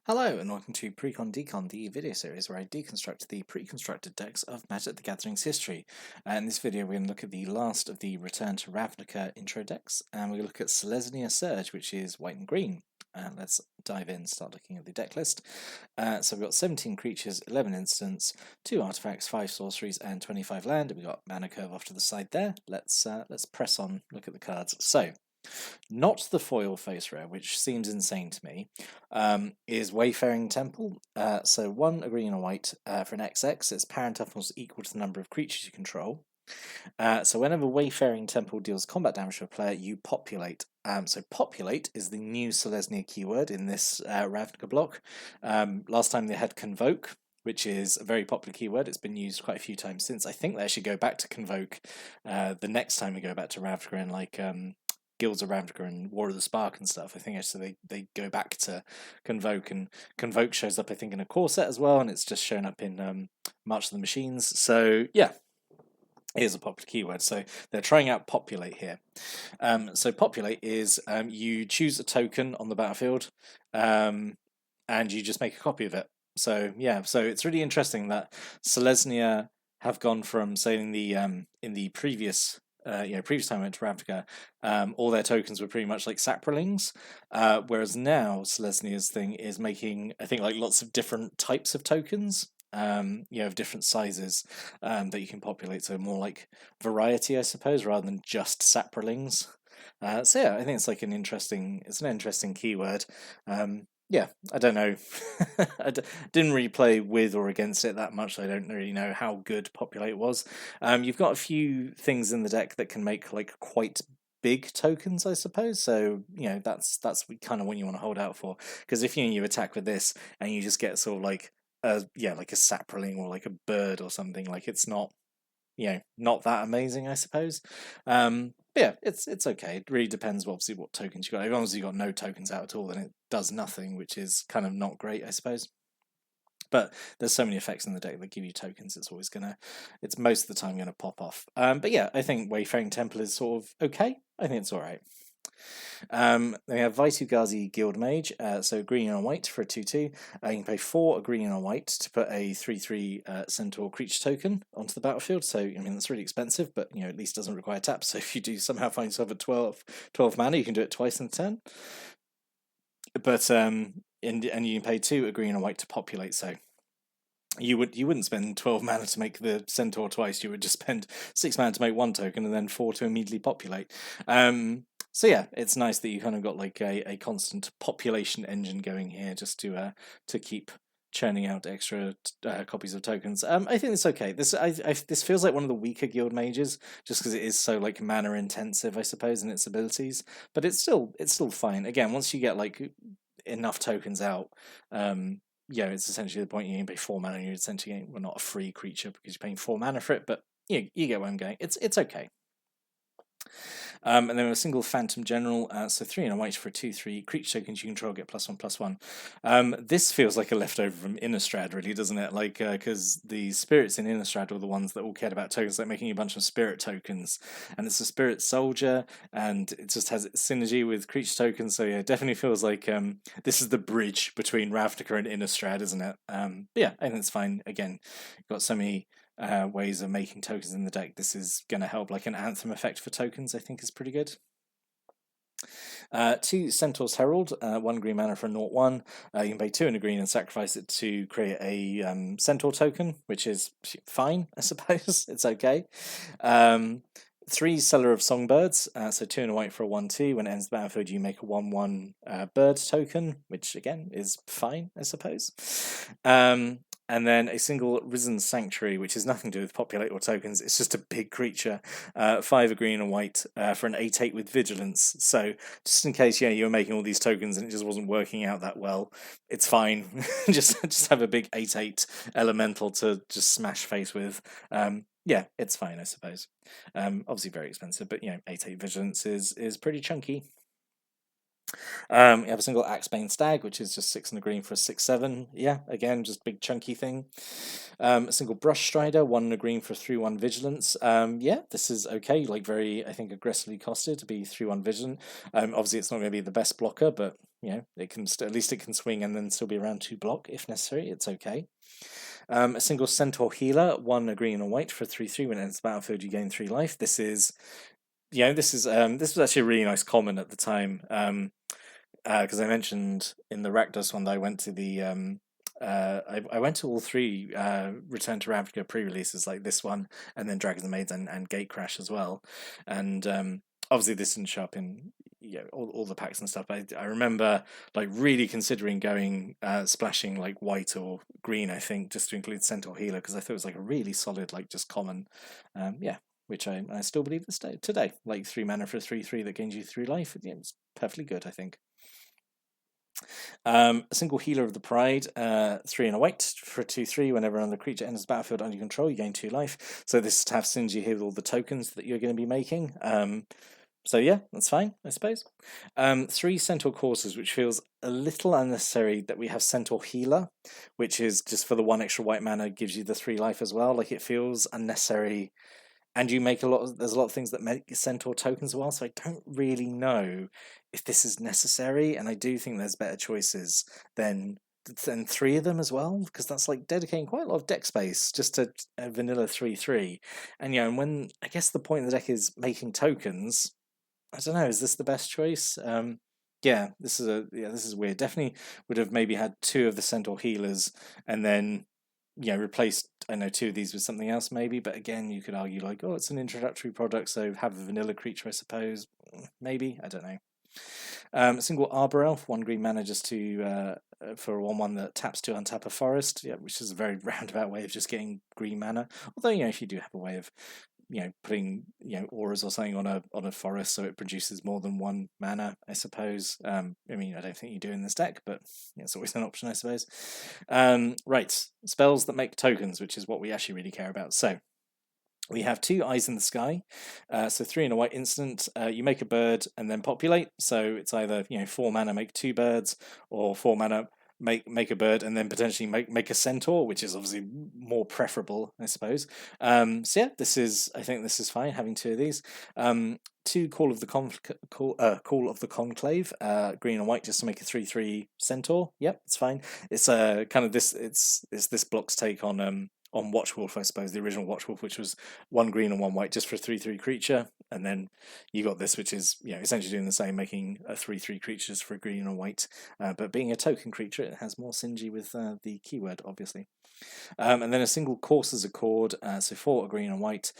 Hello and welcome to Precon Decon, the video series where I deconstruct the pre-constructed decks of Magic the Gathering's history. In this video we're going to look at the last of the Return to Ravnica intro decks, and we're going to look at Selesnya Surge, which is white and green. Let's dive in, start looking at the deck list. So we've got 17 creatures, 11 instants, 2 artifacts, 5 sorceries, and 25 land. We've got mana curve off to the side there. Let's press on, look at the cards. So, not the foil face rare, which seems insane to me, is Wayfaring Temple. So one a green and a white for an XX. Its power and toughness equal to the number of creatures you control. So whenever Wayfaring Temple deals combat damage to a player, you populate. So populate is the new Selesnya keyword in this Ravnica block. Last time they had Convoke, which is a very popular keyword. It's been used quite a few times since. I think they actually go back to Convoke the next time we go back to Ravnica and like Guilds of Ravnica and War of the Spark and stuff. I think actually they go back to Convoke, and Convoke shows up I think in a core set as well, and it's just shown up in March of the Machines. So yeah, it is a popular keyword. So they're trying out populate here. So populate is you choose a token on the battlefield, and you just make a copy of it. So yeah, so it's really interesting that Selesnya have gone from saying in the previous previous time I went to Ravnica, all their tokens were pretty much like saprolings, whereas now Selesnya's thing is making, I think, like lots of different types of tokens, of different sizes that you can populate, so more like variety, I suppose, rather than just saprolings. So yeah, I think it's like an interesting keyword. Yeah, I don't know. Didn't really play with or against it that much, so I don't really know how good Populate was. You've got a few things in the deck that can make like quite big tokens, I suppose. So that's kind of what you want to hold out for, because if you attack with this and you just get sort of like like a sapling or like a bird or something, like it's not not that amazing, I suppose. But yeah, it's okay. It really depends, obviously, what tokens you got. As long as you got no tokens out at all, then it does nothing, which is kind of not great, I suppose. But there's so many effects in the deck that give you tokens. It's most of the time gonna pop off. But yeah, I think Wayfaring Temple is sort of okay. I think it's all right. Then we have Vaitugazi Guildmage, so green and white for a 2/2. You can pay 4 a green and a white to put a 3/3 Centaur creature token onto the battlefield. So, I mean, that's really expensive, but, at least doesn't require tap. So if you do somehow find yourself at 12 mana, you can do it twice in a turn. But, and you can pay 2 a green and a white to populate, so you wouldn't spend 12 mana to make the Centaur twice. You would just spend 6 mana to make one token and then 4 to immediately populate. So yeah, it's nice that you kind of got like a constant population engine going here, just to keep churning out extra copies of tokens. I think it's okay. This feels like one of the weaker guild mages, just because it is so like mana intensive, I suppose, in its abilities. But it's still fine. Again, once you get like enough tokens out, it's essentially the point. You can pay 4 mana, and you're essentially not a free creature because you're paying 4 mana for it. But you get where I'm going. It's okay. And then a single Phantom General, so 3 and a white for a 2/3 creature tokens you control get +1/+1. This feels like a leftover from Innistrad, really, doesn't it? Like, because the spirits in Innistrad were the ones that all cared about tokens, like making a bunch of spirit tokens, and it's a Spirit Soldier, and it just has synergy with creature tokens. So yeah, it definitely feels like this is the bridge between Ravnica and Innistrad, isn't it? But yeah, I think it's fine. Again, you've got so many ways of making tokens in the deck. This is going to help. Like an Anthem effect for tokens, I think, is pretty good. 2 Centaur's Herald, 1 green mana for a 0/1. You can pay 2 and a green and sacrifice it to create a Centaur token, which is fine, I suppose. It's okay. 3 Seller of Songbirds, so 2 and a white for a 1/2. When it ends the battlefield, you make a 1/1 bird token, which again is fine, I suppose. And then a single Risen Sanctuary, which has nothing to do with populate or tokens. It's just a big creature, 5 a green and white for an 8/8 with Vigilance. So just in case, you were making all these tokens and it just wasn't working out that well, it's fine. just have a big 8/8 elemental to just smash face with. Yeah, it's fine, I suppose. Obviously very expensive, but 8/8 Vigilance is pretty chunky. We have a single Axebane Stag, which is just 6 and a green for a 6/7. Yeah, again, just big chunky thing. A single Brush Strider, 1 and a green for 3/1 Vigilance. Yeah, this is okay. Like very, I think, aggressively costed to be 3/1 Vigilant. Obviously, it's not going to be the best blocker, but you know, it can at least it can swing and then still be around 2 block if necessary. It's okay. A single Centaur Healer, 1 a green and white for 3/3. When it enters the battlefield, you gain 3 life. This is, you know, this was actually a really nice common at the time. Because I mentioned in the Rakdos one that I went to the I went to all 3 Return to Ravnica pre-releases, like this one, and then Dragons and Maids and Gatecrash as well. And obviously this didn't show up in all the packs and stuff. But I remember like really considering going splashing like white or green, I think, just to include Centaur Healer, because I thought it was like a really solid like just common. Yeah. Which I still believe this day today, like 3 mana for a 3/3 that gains you 3 life. Yeah, it's perfectly good, I think. A single Healer of the Pride, 3 and a white for a 2/3. Whenever another creature enters the battlefield under control, you gain 2 life. So this is to have synergy here with all the tokens that you're going to be making. So yeah, that's fine, I suppose. 3 Centaur Courses, which feels a little unnecessary that we have Centaur Healer, which is just for the 1 extra white mana, gives you the 3 life as well. Like it feels unnecessary. And you make there's a lot of things that make Centaur tokens as well, so I don't really know if this is necessary, and I do think there's better choices than 3 of them as well, because that's like dedicating quite a lot of deck space just to a vanilla 3/3. And and when I guess the point of the deck is making tokens, I don't know, is this the best choice? Yeah, this is weird. Definitely would have maybe had 2 of the Centaur Healers and then replaced, I know, 2 of these with something else maybe, but again, you could argue like, oh, it's an introductory product, so have a vanilla creature, I suppose. Maybe, I don't know. A single Arbor Elf, 1 green mana just to for a 1/1 that taps to untap a forest, yeah, which is a very roundabout way of just getting green mana. Although, if you do have a way of putting auras or something on a forest so it produces more than 1 mana, I suppose. I mean, I don't think you do in this deck, but it's always an option, I suppose. Right, spells that make tokens, which is what we actually really care about. So we have 2 Eyes in the Sky, so 3 and a white instant. You make a bird and then populate, so it's either 4 mana make 2 birds, or 4 mana make a bird and then potentially make a centaur, which is obviously more preferable, I suppose. So yeah, I think this is fine having 2 of these. 2 Call of the Conclave, green and white, just to make a 3/3 centaur. Yep, it's fine. It's kind of this. It's this block's take on Watchwolf, I suppose, the original Watchwolf, which was 1 green and 1 white just for a 3/3 creature, and then you got this, which is essentially doing the same, making a 3/3 creatures for a green and white, but being a token creature, it has more synergy with the keyword, obviously. And then a single Courser's Accord, so 4 green and white.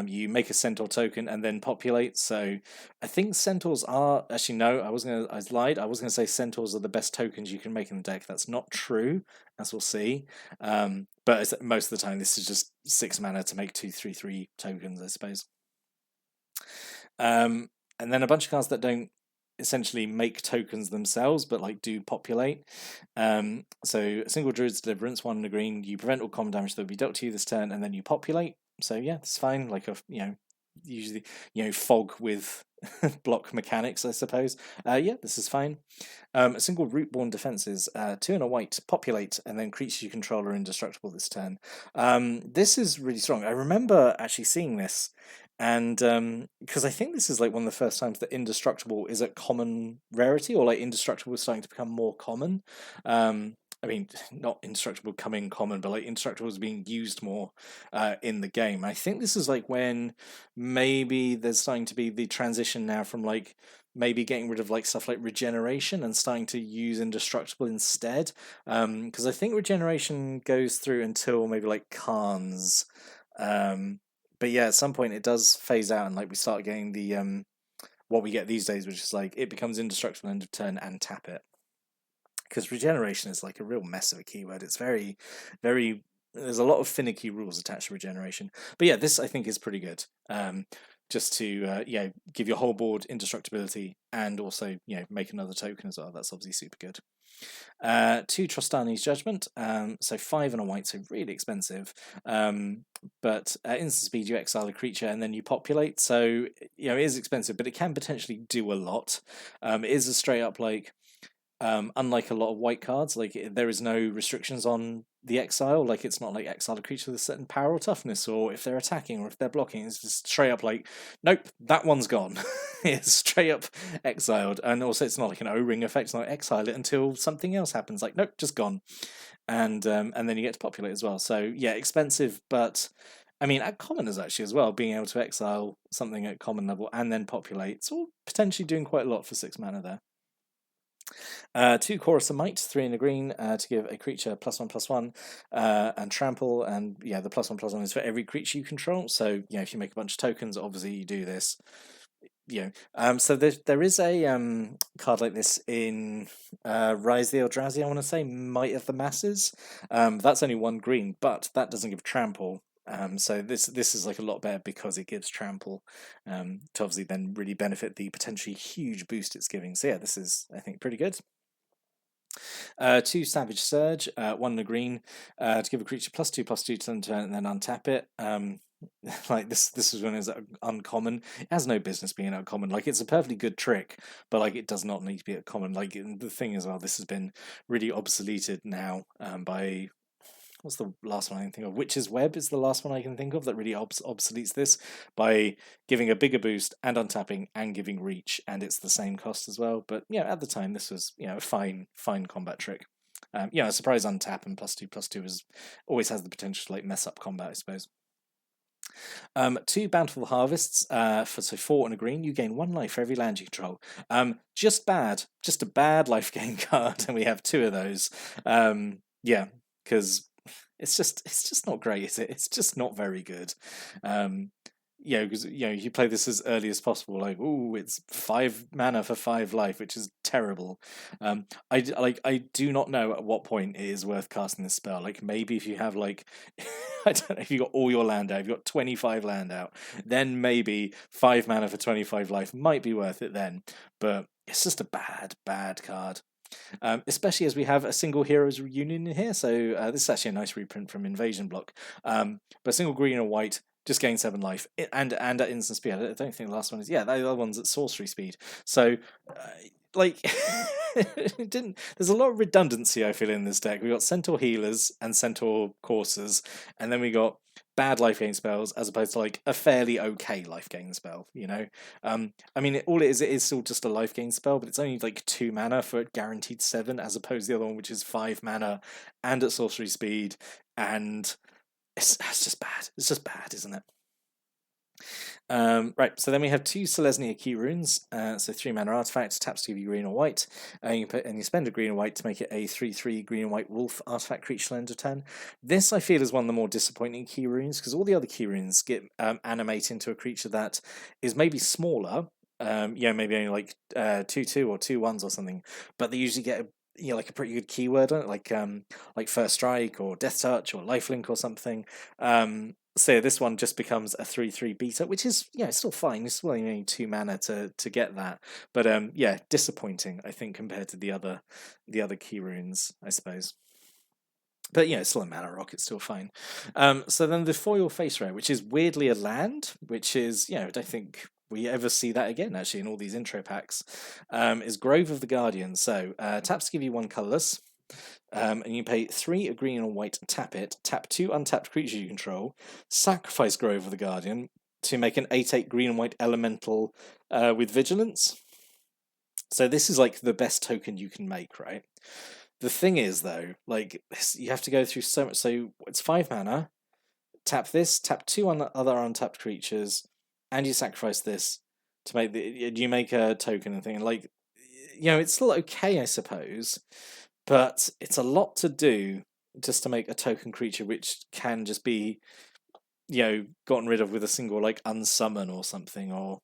You make a centaur token and then populate. So I think centaurs are actually no. I lied. I was gonna say centaurs are the best tokens you can make in the deck. That's not true, as we'll see. But most of the time, this is just 6 mana to make 2 3/3 tokens, I suppose. And then a bunch of cards that don't essentially make tokens themselves, but like do populate. So a single Druid's Deliverance, 1 and a green. You prevent all common damage that will be dealt to you this turn, and then you populate. So yeah, it's fine. Like usually fog with block mechanics, I suppose. Yeah, this is fine. A single Rootborn Defenses, 2 and a white, populate, and then creatures you control are indestructible this turn. This is really strong. I remember actually seeing this, and because I think this is like one of the first times that indestructible is at common rarity, or like indestructible is starting to become more common. I mean, not indestructible becoming common, but like indestructible is being used more in the game. I think this is like when maybe there's starting to be the transition now from like maybe getting rid of like stuff like regeneration and starting to use indestructible instead. Because I think regeneration goes through until maybe like Khans. But yeah, at some point it does phase out, and like we start getting the what we get these days, which is like it becomes indestructible end of turn and tap it. Because regeneration is like a real mess of a keyword. It's very, very. There's a lot of finicky rules attached to regeneration. But yeah, this I think is pretty good. just to give your whole board indestructibility and also make another token as well. That's obviously super good. 2 Trostani's Judgment, so 5 and a white, so really expensive. But instant speed, you exile a creature and then you populate. So it is expensive, but it can potentially do a lot. It is a straight up unlike a lot of white cards, there is no restrictions on the exile. It's not like exile a creature with a certain power or toughness, or if they're attacking or if they're blocking. It's just straight up nope, that one's gone. It's straight up exiled. And also it's not like an O-ring effect. It's not exile it until something else happens. Nope, just gone. And then you get to populate as well. So yeah, expensive, but I mean, at commoners actually as well, being able to exile something at common level and then populate, it's all potentially doing quite a lot for 6 mana there. 2 Chorus of Might, 3 in a green, to give a creature +1/+1 and trample, and the +1/+1 is for every creature you control. So if you make a bunch of tokens, obviously you do this. So there is a card like this in Rise the Eldrazi, I want to say, Might of the Masses. That's only 1 green, but that doesn't give trample. So this is a lot better because it gives trample, to obviously then really benefit the potentially huge boost it's giving. So yeah, this is, I think, pretty good. 2 Savage Surge, 1 in a green, to give a creature +2/+2 to turn and then untap it. This is when it's uncommon. It has no business being uncommon. It's a perfectly good trick, but it does not need to be uncommon. The thing as well, this has been really obsoleted now by. What's the last one I can think of? Witch's Web is the last one I can think of that really obsoletes this by giving a bigger boost and untapping and giving reach, and it's the same cost as well. But at the time this was a fine combat trick. A surprise untap and +2/+2 always has the potential to mess up combat, I suppose. 2 Bountiful Harvests, for 4 and a green. You gain 1 life for every land you control. Just a bad life gain card, and we have 2 of those. Because it's just not great, is it? It's just not very good. Because you play this as early as possible. It's 5 mana for 5 life, which is terrible. I do not know at what point it is worth casting this spell. Maybe if you have I don't know, if you got all your land out, if you got 25 land out, then maybe 5 mana for 25 life might be worth it then. But it's just a bad card. Especially as we have a single Heroes Reunion in here. So this is actually a nice reprint from Invasion Block. But a single green and white, just gain 7 life, and at instant speed. I don't think the last one is. Yeah, the other one's at sorcery speed. So, there's a lot of redundancy, I feel, in this deck. We got Centaur Healers and Centaur Coursers, and then we got bad life gain spells as opposed to a fairly okay life gain spell. I mean, it is still just a life gain spell, but it's only 2 mana for guaranteed 7, as opposed to the other one, which is 5 mana and at sorcery speed, and it's just bad. It's just bad, isn't it? Right, so then we have 2 Selesnya Key Runes, so 3 mana artifact, taps to give you green or white, and you spend a green or white to make it a 3/3 green and white wolf artifact creature end of turn. This I feel is one of the more disappointing Key Runes, because all the other Key Runes get animate into a creature that is maybe smaller, maybe only 2/2 or 2/1s or something, but they usually get a pretty good keyword on it, like First Strike or Death Touch or Lifelink or something. So this one just becomes a 3/3 beta, which is it's still fine. It's still only 2 mana to get that, but disappointing, I think, compared to the other key runes, I suppose. But it's still a mana rock. It's still fine. So then the foil face rare, which is weirdly a land, which is I don't think we ever see that again, actually, in all these intro packs, is Grove of the Guardian. So taps give you 1 colorless, and you pay 3 a green and a white, tap it, tap 2 untapped creatures you control, sacrifice Grove of the Guardian to make an 8/8 green and white elemental with vigilance. So this is the best token you can make, right? The thing is, though, you have to go through so much. So it's 5 mana, tap this, tap 2 other untapped creatures, and you sacrifice this to make you make a token and thing. And it's still okay, I suppose, but it's a lot to do just to make a token creature which can just be gotten rid of with a single unsummon or something, or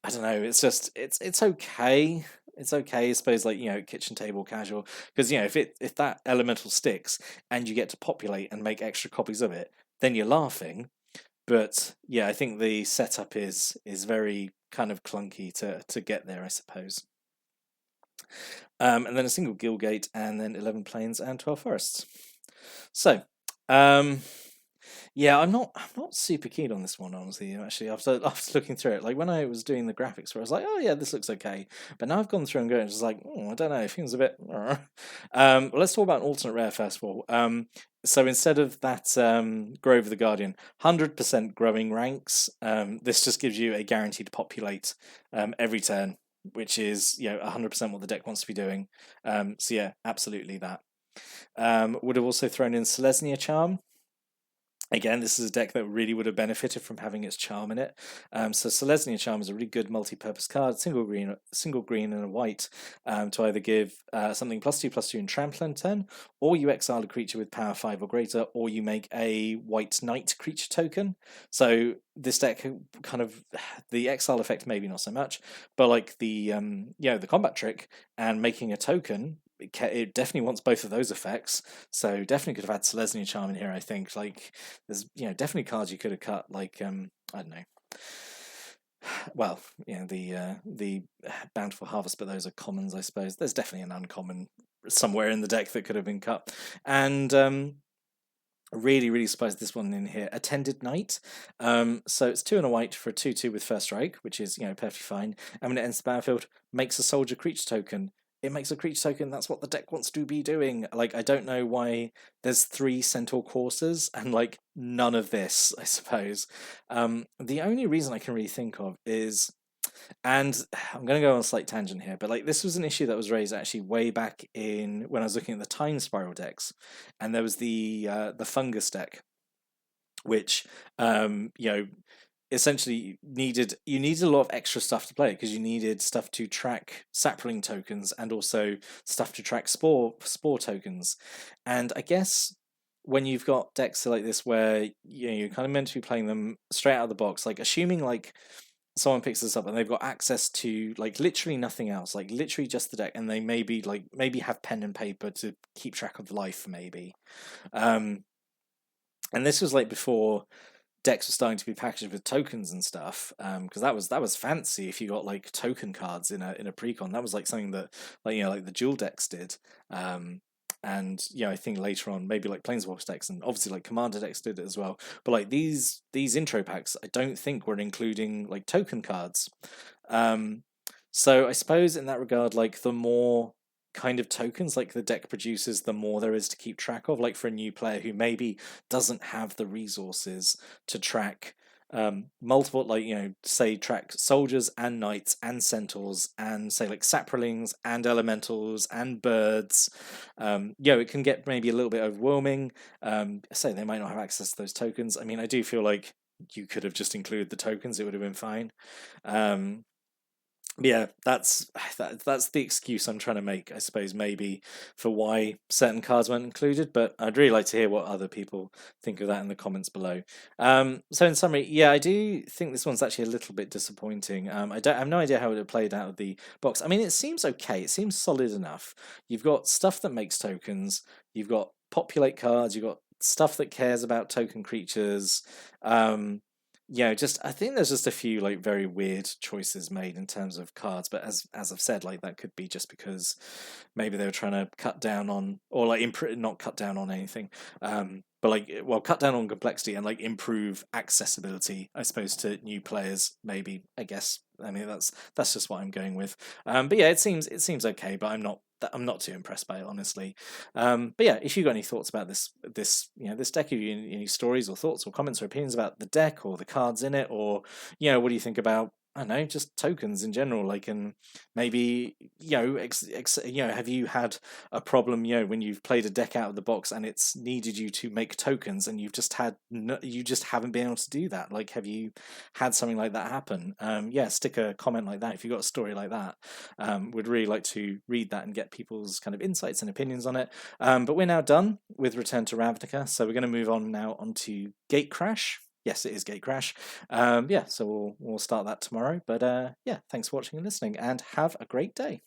I don't know. It's just it's okay. It's okay, I suppose, kitchen table casual, because if that elemental sticks and you get to populate and make extra copies of it, then you're laughing. But yeah, I think the setup is very kind of clunky to get there, I suppose. And then a single Guildgate, and then 11 plains and 12 forests. So, yeah, I'm not super keen on this one, honestly. Actually, after looking through it, like when I was doing the graphics, where I was like, oh yeah, this looks okay. But now I've gone through and going, just like, I don't know, it feels a bit. Let's talk about an alternate rare first of all. So instead of that Grove of the Guardian, 100% growing ranks. This just gives you a guarantee to populate every turn, which is 100% what the deck wants to be doing. So yeah, absolutely that. Would have also thrown in Selesnya Charm. Again, this is a deck that really would have benefited from having its charm in it. So Selesnya Charm is a really good multi-purpose card, single green and a white, to either give something +2/+2 and trample on turn, or you exile a creature with power 5 or greater, or you make a white knight creature token. So this deck kind of the exile effect maybe not so much, but like the the combat trick and making a token. It definitely wants both of those effects, so definitely could have had Selesnya Charm in here. I think like there's definitely cards you could have cut, like I don't know. Well, the Bountiful Harvest, but those are commons, I suppose. There's definitely an uncommon somewhere in the deck that could have been cut, and really surprised this one in here. Attended Knight. So it's 2 and a white for a 2/2 with first strike, which is perfectly fine. And when it enters the battlefield, makes a soldier creature token. It makes a creature token. That's what the deck wants to be doing. Like, I don't know why there's 3 centaur coursers and like none of this, I suppose. The only reason I can really think of is, and I'm going to go on a slight tangent here, but like this was an issue that was raised actually way back in when I was looking at the Time Spiral decks, and there was the fungus deck, which essentially needed a lot of extra stuff to play because you needed stuff to track sapling tokens and also stuff to track spore tokens. And I guess when you've got decks like this where you're kind of meant to be playing them straight out of the box, like assuming like someone picks this up and they've got access to like literally nothing else, like literally just the deck, and they maybe have pen and paper to keep track of life maybe. And this was like before decks were starting to be packaged with tokens and stuff, because that was fancy if you got like token cards in a precon. That was like something that like the dual decks did. And I think later on maybe like Planeswalker decks and obviously like Commander decks did it as well. But like these intro packs, I don't think were including like token cards. So I suppose in that regard, like the more kind of tokens like the deck produces, the more there is to keep track of. Like for a new player who maybe doesn't have the resources to track multiple, like say track soldiers and knights and centaurs and say like saprolings and elementals and birds. It can get maybe a little bit overwhelming. Say they might not have access to those tokens. I mean, I do feel like you could have just included the tokens; it would have been fine. Yeah, that's the excuse I'm trying to make, I suppose, maybe for why certain cards weren't included. But I'd really like to hear what other people think of that in the comments below. So in summary, yeah, I do think this one's actually a little bit disappointing. I have no idea how it would have played out of the box. I mean, it seems okay. It seems solid enough. You've got stuff that makes tokens. You've got populate cards. You've got stuff that cares about token creatures. Just I think there's just a few like very weird choices made in terms of cards, but as I've said, like that could be just because maybe they were trying to cut down on, or like not cut down on anything, but like cut down on complexity and like improve accessibility, I suppose, to new players. Maybe, I guess. I mean, that's just what I'm going with. But yeah, it seems okay, but I'm not too impressed by it, honestly. But yeah, if you got any thoughts about this deck, if you any stories or thoughts or comments or opinions about the deck or the cards in it, or what do you think about, I don't know, just tokens in general, like, and maybe have you had a problem when you've played a deck out of the box and it's needed you to make tokens and you just haven't been able to do that? Like, have you had something like that happen? Stick a comment like that if you've got a story like that. Would really like to read that and get people's kind of insights and opinions on it. But we're now done with Return to Ravnica, so we're going to move on now onto Gatecrash. Yes, it is Gatecrash. So we'll start that tomorrow. But yeah, thanks for watching and listening, and have a great day.